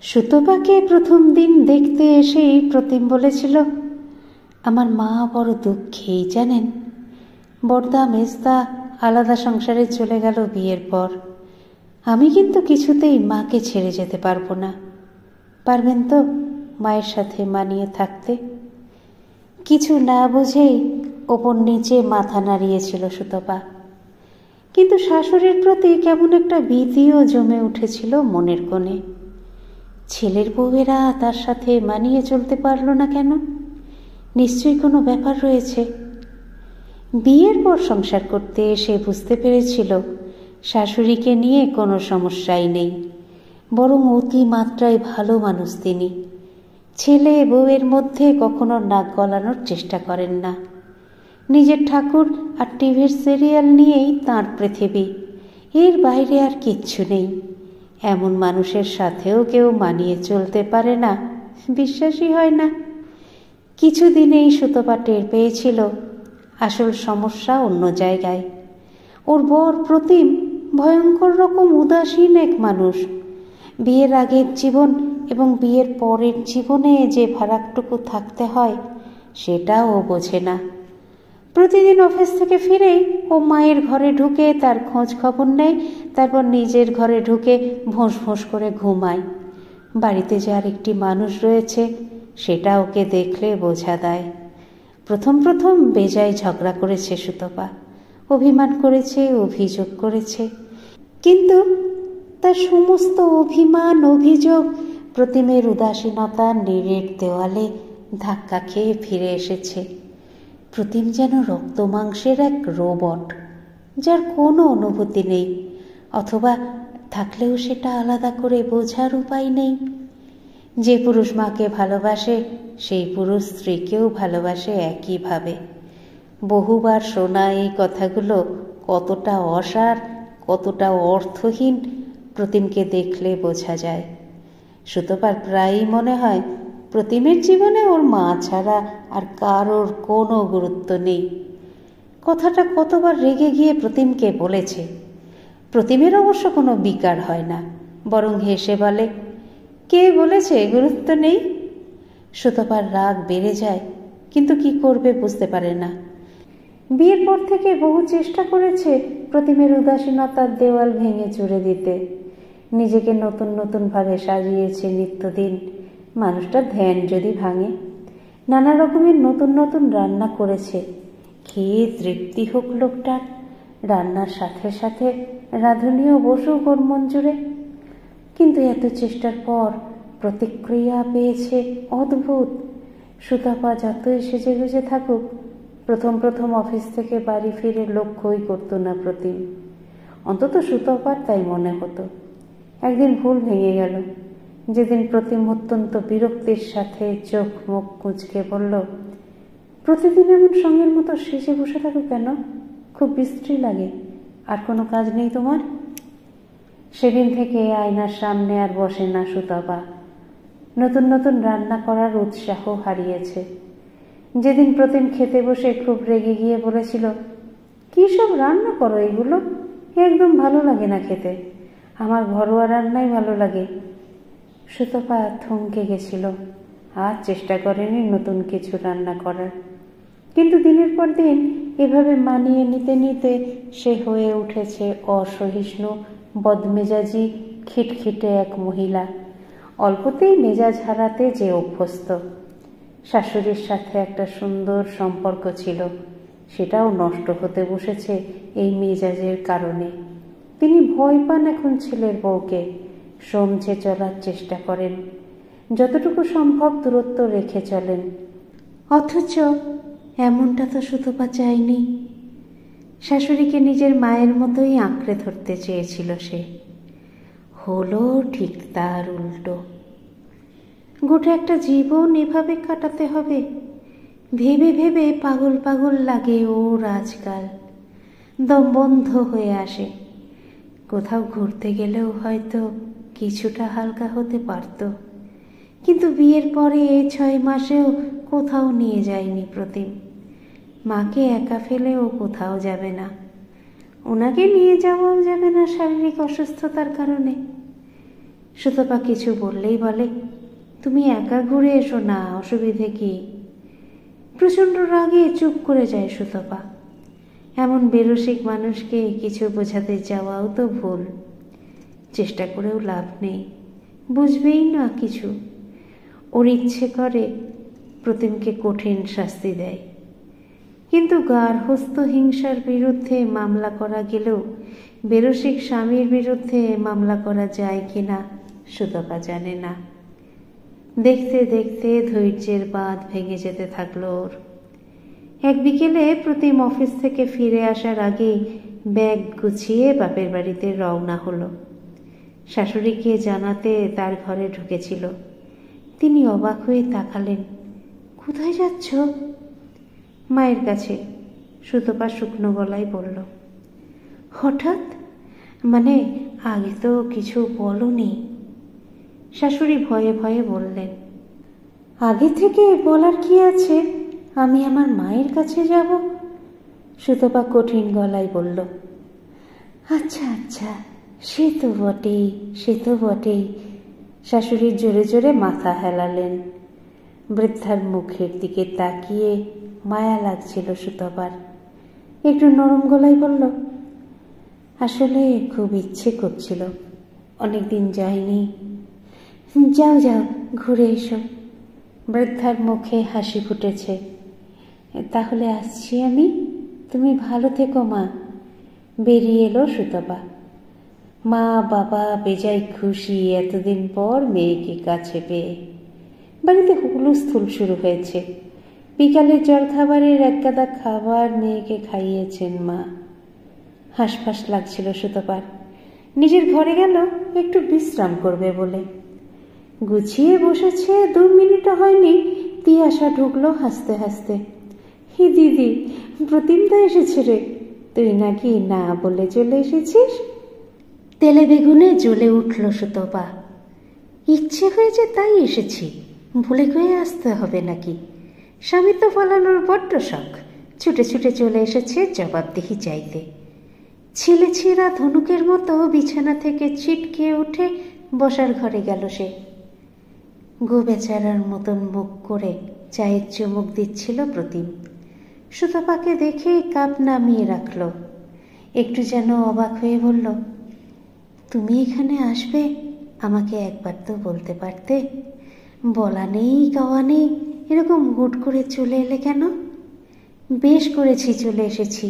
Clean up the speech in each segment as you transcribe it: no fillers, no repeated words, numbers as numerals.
সুতপাকে প্রথম দিন দেখতে এসেই প্রতিম বলেছিল, আমার মা বড় দুঃখী জানেন, বড়দা মেজদা আলাদা সংসারে চলে গেল বিয়ের পর। আমি কিন্তু কিছুতেই মাকে ছেড়ে যেতে পারবো না। পারবেন তো মায়ের সাথে মানিয়ে থাকতে? কিছু না বুঝেই ওপর নিচে মাথা নাড়িয়েছিল সুতপা। কিন্তু শাশুড়ির প্রতি কেমন একটা ভীতিও জমে উঠেছিল মনের কোণে। ছেলের বউয়েরা তার সাথে মানিয়ে চলতে পারল না কেন? নিশ্চয়ই কোনো ব্যাপার রয়েছে। বিয়ের পর সংসার করতে সে বুঝতে পেরেছিল শাশুড়িকে নিয়ে কোনো সমস্যাই নেই, বরং অতি মাত্রায় ভালো মানুষ তিনি। ছেলে বউয়ের মধ্যে কখনো নাক গলানোর চেষ্টা করেন না। নিজের ঠাকুর আর টিভির সিরিয়াল নিয়েই তাঁর পৃথিবী, এর বাইরে আর কিচ্ছু নেই। এমন মানুষের সাথেও কেউ মানিয়ে চলতে পারে না, বিশ্বাসই হয় না। কিছুদিনেই সুতপা টের পেয়েছিল আসল সমস্যা অন্য জায়গায়। ওর বর প্রতিম ভয়ঙ্কর রকম উদাসীন এক মানুষ। বিয়ের আগের জীবন এবং বিয়ের পরের জীবনে যে ফারাকটুকু থাকতে হয় সেটা ও বোঝে না। প্রতিদিন অফিস থেকে ফিরেই ও মায়ের ঘরে ঢুকে তার খোঁজ খবর নেয়, তারপর নিজের ঘরে ঢুকে ভোঁস ভোঁস করে ঘুমায়। বাড়িতে যে আরেকটি মানুষ রয়েছে সেটা ওকে দেখলে বোঝা দেয়। প্রথম প্রথম বেজায় ঝগড়া করেছে সুতপা, অভিমান করেছে, অভিযোগ করেছে, কিন্তু তার সমস্ত অভিমান অভিযোগ প্রতিমের উদাসীনতা নিরেট দেওয়ালে ধাক্কা খেয়ে ফিরে এসেছে। প্রতিম যেন রক্ত মাংসের এক রোবট, যার কোনো অনুভূতি নেই, অথবা থাকলেও সেটা আলাদা করে বোঝার উপায় নেই। যে পুরুষ মাকে ভালোবাসে সেই পুরুষ স্ত্রীকেও ভালোবাসে একইভাবে। বহুবার শোনা এই কথাগুলো কতটা অসার, কতটা অর্থহীন প্রতিমকে দেখলে বোঝা যায়। সুতপার প্রায়ই মনে হয় প্রতিমের জীবনে ওর মা ছাড়া আর কারোর কোনো গুরুত্ব নেই। কথাটা কতবার রেগে গিয়ে প্রতিমকে বলেছে। প্রতিমের অবশ্য কোনো বিকার হয় না, বরং হেসে বলে, কে বলেছে গুরুত্ব নেই? সুতপার রাগ বেড়ে যায়, কিন্তু কি করবে বুঝতে পারে না। বিয়ের পর থেকে বহু চেষ্টা করেছে প্রতিমের উদাসীনতার দেওয়াল ভেঙে চুরে দিতে। নিজেকে নতুন নতুন ভাবে সাজিয়েছে নিত্যদিন, মানুষটার ধ্যান যদি ভাঙে। নানা রকমের নতুন নতুন রান্না করেছে, খেয়ে তৃপ্তি হোক লোকটার। রান্নার সাথে সাথে রাঁধুনিও বসুক ওর মন জুড়ে। কিন্তু এত চেষ্টার পর প্রতিক্রিয়া পেয়েছে অদ্ভুত। সুতপা যতই সেজে গুজে থাকুক, প্রথম প্রথম অফিস থেকে বাড়ি ফিরে লক্ষ্যই করতো না প্রতিম। অন্তত সুতপার তাই মনে হতো। একদিন ভুল ভেঙে গেল, যেদিন প্রতিম অত্যন্ত বিরক্তির সাথে চোখ মুখ কুঁচকে বলল, প্রতিদিন এমন সঙ্গের মতো সেজে বসে থাকো কেন? খুব বিশ্রী লাগে। আর কোনো কাজ নেই তোমার? সেদিন থেকে আয়নার সামনে আর বসে না সুতপা। নতুন নতুন রান্না করার উৎসাহ হারিয়েছে। যেদিন প্রতিম খেতে বসে খুব রেগে গিয়ে বলেছিল, কী সব রান্না করো এগুলো, একদম ভালো লাগে না খেতে, আমার ঘরোয়া রান্নাই ভালো লাগে। সুতপা থমকে গেছিল, আর চেষ্টা করেনি নতুন কিছু রান্না করার। কিন্তু দিনের পর দিন এভাবে মানিয়ে নিতে নিতে সে হয়ে উঠেছে অসহিষ্ণু, বদমেজাজি, খিটখিটে এক মহিলা। অল্পতেই মেজাজ হারাতে যে অভ্যস্ত। শাশুড়ির সাথে একটা সুন্দর সম্পর্ক ছিল, সেটাও নষ্ট হতে বসেছে এই মেজাজের কারণে। তিনি ভয় পান এখন ছেলের বউকে, সমঝে চলার চেষ্টা করেন, যতটুকু সম্ভব দূরত্ব রেখে চলেন। অথচ এমনটা তো সুতপা চায়নি। শাশুড়িকে নিজের মায়ের মতোই আঁকড়ে ধরতে চেয়েছিল সে। হলো ঠিক তার উল্টো। গোটা একটা জীবন এভাবে কাটাতে হবে, ভেবে ভেবে পাগল পাগল লাগে ওর আজকাল। দম বন্ধ হয়ে আসে। কোথাও ঘুরতে গেলেও হয়তো কিছুটা হালকা হতে পারত, কিন্তু বিয়ের পরে 6 মাসেও কোথাও নিয়ে যায়নি প্রতিম। মাকে একা ফেলেও কোথাও যাবে না, ওনাকে নিয়ে যাওয়াও যাবে না শারীরিক অসুস্থতার কারণে। সুতপা কিছু বললেই বলে, তুমি একা ঘুরে এসো না, অসুবিধে কি? প্রচণ্ড রাগে চুপ করে যায় সুতপা। এমন বেরসিক মানুষকে কিছু বোঝাতে যাওয়াও তো ভুল। চেষ্টা করেও লাভ নেই, বুঝবেই না কিছু। ওর ইচ্ছে করে প্রতিমকে কঠিন শাস্তি দেয়, কিন্তু গার্হস্থ্য হিংসার বিরুদ্ধে মামলা করা গেলেও বেরসিক স্বামীর বিরুদ্ধে মামলা করা যায় কিনা সুতপা জানে না। দেখতে দেখতে ধৈর্যের বাঁধ ভেঙে যেতে থাকলো ওর। এক বিকেলে প্রতিম অফিস থেকে ফিরে আসার আগেই ব্যাগ গুছিয়ে বাপের বাড়িতে রওনা হলো। শাশুড়িকে জানাতে তার ঘরে ঢুকেছিল। তিনি অবাক হয়ে তাকালেন। কোথায় যাচ্ছ? মায়ের কাছে, সুতপা শুকনো গলায় বলল। হঠাৎ? মানে আগে তো কিছু বলনি? শাশুড়ি ভয়ে ভয়ে বললেন। আগে থেকে বলার কি আছে? আমি আমার মায়ের কাছে যাব? সুতপা কঠিন গলায় বলল। আচ্ছা আচ্ছা, সে তো বটেই, সে তো বটেই। শাশুড়ি জোরে জোরে মাথা হেলালেন। বৃদ্ধার মুখের দিকে তাকিয়ে মায়া লাগছিল সুতপার। একটু নরম গলায় বলল, আসলে খুব ইচ্ছে করছিল, অনেকদিন যাইনি। যাও যাও, ঘুরে এসো। বৃদ্ধার মুখে হাসি ফুটেছে। তাহলে আসছি আমি, তুমি ভালো থেকো মা। বেরিয়ে এলো সুতপা। মা বাবা বেজায় খুশি এতদিন পর মেয়েকে কাছে পেয়ে। বাড়িতে হুলস্থুল শুরু হয়েছে। বিকালের জলখাবারের এক গাদা খাবার মেয়েকে খাইয়েছেন মা। হাঁসফাঁস লাগছিল সুতপার। নিজের ঘরে গেল একটু বিশ্রাম করবে বলে। গুছিয়ে বসেছে, 2 মিনিটও হয়নি তিয়াশা ঢুকলো হাসতে হাসতে। হি দিদি, প্রতিম তো এসেছে রে, তুই নাকি না বলে চলে এসেছিস? তেলে বেগুনে জ্বলে উঠল সুতপা। ইচ্ছে হয়েছে তাই এসেছি, ভুলে গিয়ে আসতে হবে নাকি? স্বামী তো পালানোর বড্ড শখ, ছুটে ছুটে চলে এসেছে জবাবদিহি চাইতে। ছিলে ছেঁড়া ধনুকের মতো বিছানা থেকে ছিটকে উঠে বসার ঘরে গেল সে। গো বেচারার মতন মুখ করে চায়ের চুমুক দিচ্ছিল প্রতিম। সুতপাকে দেখে কাপ নামিয়ে রাখল। একটু যেন অবাক হয়ে বলল, তুমি এখানে আসবে, আমাকে একবার তো বলতে পারতে। বলা নেই গাওয়া নেই, এরকম হুট করে চলে এলে কেন? বেশ করেছি চলে এসেছি,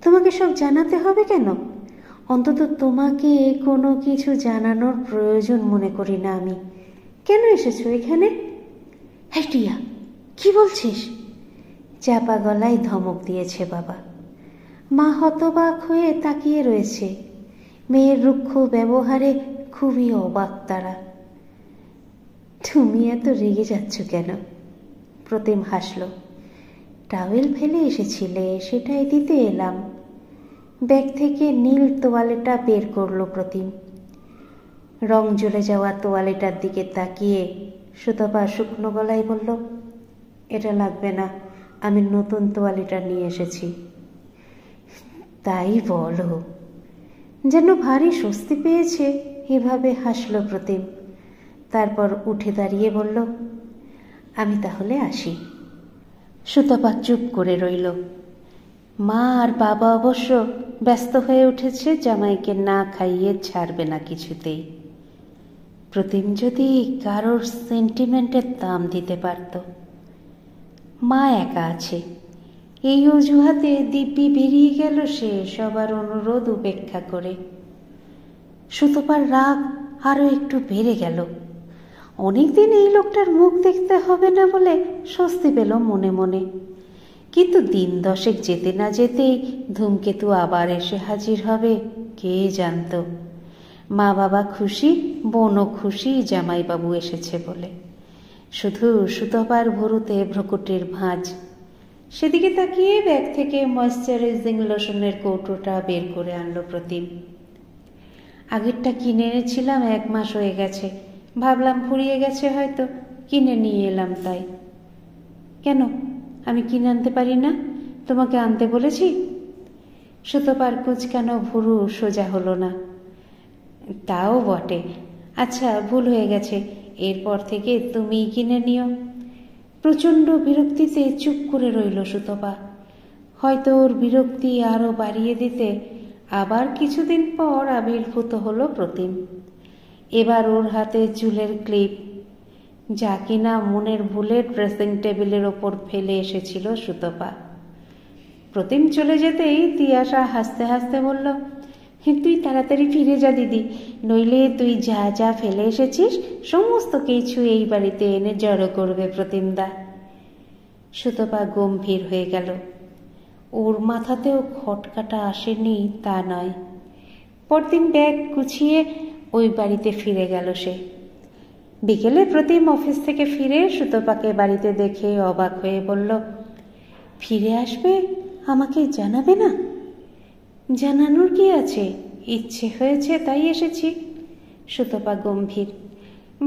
তোমাকে সব জানাতে হবে কেন? অন্তত তোমাকে কোনো কিছু জানানোর প্রয়োজন মনে করি না আমি। কেন এসেছো এখানে? হ্যাঁ টিয়া, কি বলছিস? চাপা গলায় ধমক দিয়েছে বাবা। মা হতবাক হয়ে তাকিয়ে রয়েছে। মেয়ের রুক্ষ ব্যবহারে খুবই অবাক তারা। তুমি এত রেগে যাচ্ছ কেন? প্রতিম হাসল। টাওয়েল ফেলে এসেছিলে, সেটাই দিতে এলাম। ব্যাগ থেকে নীল তোয়ালেটা বের করলো প্রতিম। রং জ্বলে যাওয়া তোয়ালেটার দিকে তাকিয়ে সুতপা শুকনো গলায় বলল, এটা লাগবে না, আমি নতুন তোয়ালেটা নিয়ে এসেছি। তাই বলো? যেন ভারী স্বস্তি পেয়েছে এভাবে হাসল প্রতিম। তারপর উঠে দাঁড়িয়ে বলল, আমি তাহলে আসি। সুতপা চুপ করে রইল। মা আর বাবা অবশ্য ব্যস্ত হয়ে উঠেছে, জামাইকে না খাইয়ে ছাড়বে না কিছুতেই। প্রতিম যদি কারোর সেন্টিমেন্টের দাম দিতে পারত। মা একা আছে, এই অজুহাতে দিব্যি বেরিয়ে গেল সে সবার অনুরোধ উপেক্ষা করে। সুতপার রাগ আরো একটু বেড়ে গেল। অনেকদিন এই লোকটার মুখ দেখতে হবে না বলে স্বস্তি পেল মনে মনে। কিন্তু দিন 10 যেতে না যেতেই ধূমকেতু আবার এসে হাজির হবে কে জানত। মা বাবা খুশি, বোনও খুশি জামাইবাবু এসেছে বলে। শুধু সুতপার ভুরুতে ভ্রুকুটির ভাঁজ। সেদিকে তাকিয়ে ব্যাগ থেকে ময়েশ্চারাইজিং লোশনের কৌটোটা বের করে আনলো প্রতিম। আগেরটা কিনে এনেছিলাম, 1 মাস হয়ে গেছে, ভাবলাম ফুরিয়ে গেছে হয়তো, কিনে নিয়ে এলাম তাই। কেন, আমি কিনে আনতে পারি না? তোমাকে আনতে বলেছি? সুতপার কুচকানো ভুরু সোজা হলো না। তাও বটে, আচ্ছা, ভুল হয়ে গেছে, এরপর থেকে তুমিই কিনে নিও। প্রচণ্ড বিরক্তিতে চুপ করে রইল সুতপা। হয়তো ওর বিরক্তি আরও বাড়িয়ে দিতে আবার কিছুদিন পর আবির্ভূত হলো প্রতিম। এবার ওর হাতে চুলের ক্লিপ, যা কিনা মনের ভুলে ড্রেসিং টেবিলের ওপর ফেলে এসেছিল সুতপা। প্রতিম চলে যেতেই তিয়াশা হাসতে হাসতে বলল, তুই তাড়াতাড়ি ফিরে যা দিদি, নইলে তুই যা যা ফেলে এসেছিস সমস্ত কিছু এই বাড়িতে এনে জড়ো করবে প্রতিমদা। সুতপা গম্ভীর হয়ে গেল। ওর মাথাতেও খটকাটা আসেনি তা নয়। পরদিন ব্যাগ গুছিয়ে ওই বাড়িতে ফিরে গেল সে। বিকেলে প্রতিম অফিস থেকে ফিরে সুতপাকে বাড়িতে দেখে অবাক হয়ে বলল, ফিরে আসবে, আমাকে জানাবে না? জানানোর কি আছে, ইচ্ছে হয়েছে তাই এসেছি। সুতপা গম্ভীর,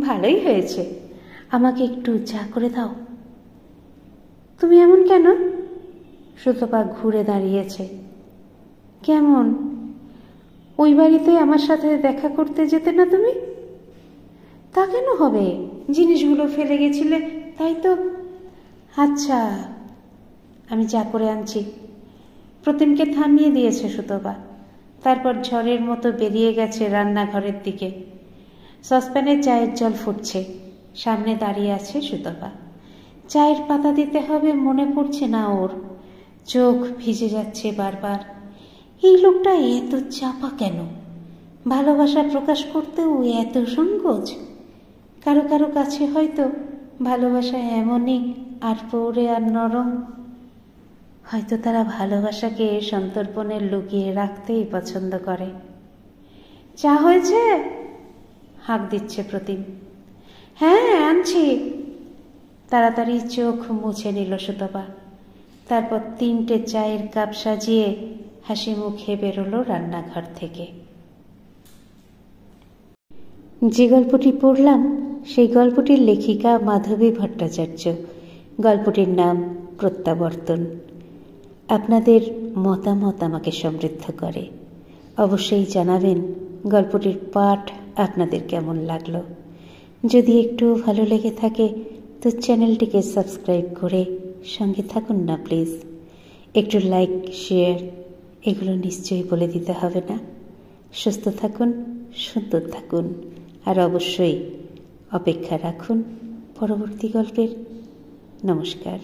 ভালোই হয়েছে, আমাকে একটু চা করে দাও। তুমি এমন কেন? সুতপা ঘুরে দাঁড়িয়েছে। কেমন? ওই বাড়িতে আমার সাথে দেখা করতে যেতে না তুমি? তা কেন হবে, জিনিসগুলো ফেলে গেছিলে তাই তো। আচ্ছা, আমি চা করে আনছি। প্রতিমকে থামিয়ে দিয়েছে সুতপা। তারপর ঝড়ের মতো বেরিয়ে গেছে রান্নাঘরের দিকে। সসপ্যানে চায়ের জল ফুটছে, সামনে দাঁড়িয়ে আছে সুতপা। চায়ের পাতা দিতে হবে মনে পড়ছে না ওর, চোখ ভিজে যাচ্ছে বারবার। এই লোকটা এত চাপা কেন? ভালোবাসা প্রকাশ করতেও এত সংকোচ। কারো কারো কাছে হয়তো ভালোবাসা এমনই আর পৌড়ে আর নরম। হয়তো তারা ভালোবাসাকে সন্তর্পণে লুকিয়ে রাখতেই পছন্দ করে। চা হয়েছে? হাঁক দিচ্ছে প্রতিম। হ্যাঁ, আনছি। তাড়াতাড়ি চোখ মুছে নিল সুতপা। তারপর 3টে চায়ের কাপ সাজিয়ে হাসি মুখে বেরোলো রান্নাঘর থেকে। যে গল্পটি পড়লাম সেই গল্পটির লেখিকা মাধবী ভট্টাচার্য। গল্পটির নাম প্রত্যাবর্তন। আপনাদের মতামত আমাকে সমৃদ্ধ করে। অবশ্যই জানাবেন গল্পটির পাঠ আপনাদের কেমন লাগলো। যদি একটু ভালো লেগে থাকে তো চ্যানেলটিকে সাবস্ক্রাইব করে সঙ্গে থাকুন না প্লিজ। একটু লাইক, শেয়ার এগুলো নিশ্চয়ই বলে দিতে হবে না। সুস্থ থাকুন, সুন্দর থাকুন, আর অবশ্যই অপেক্ষা রাখুন পরবর্তী গল্পের। নমস্কার।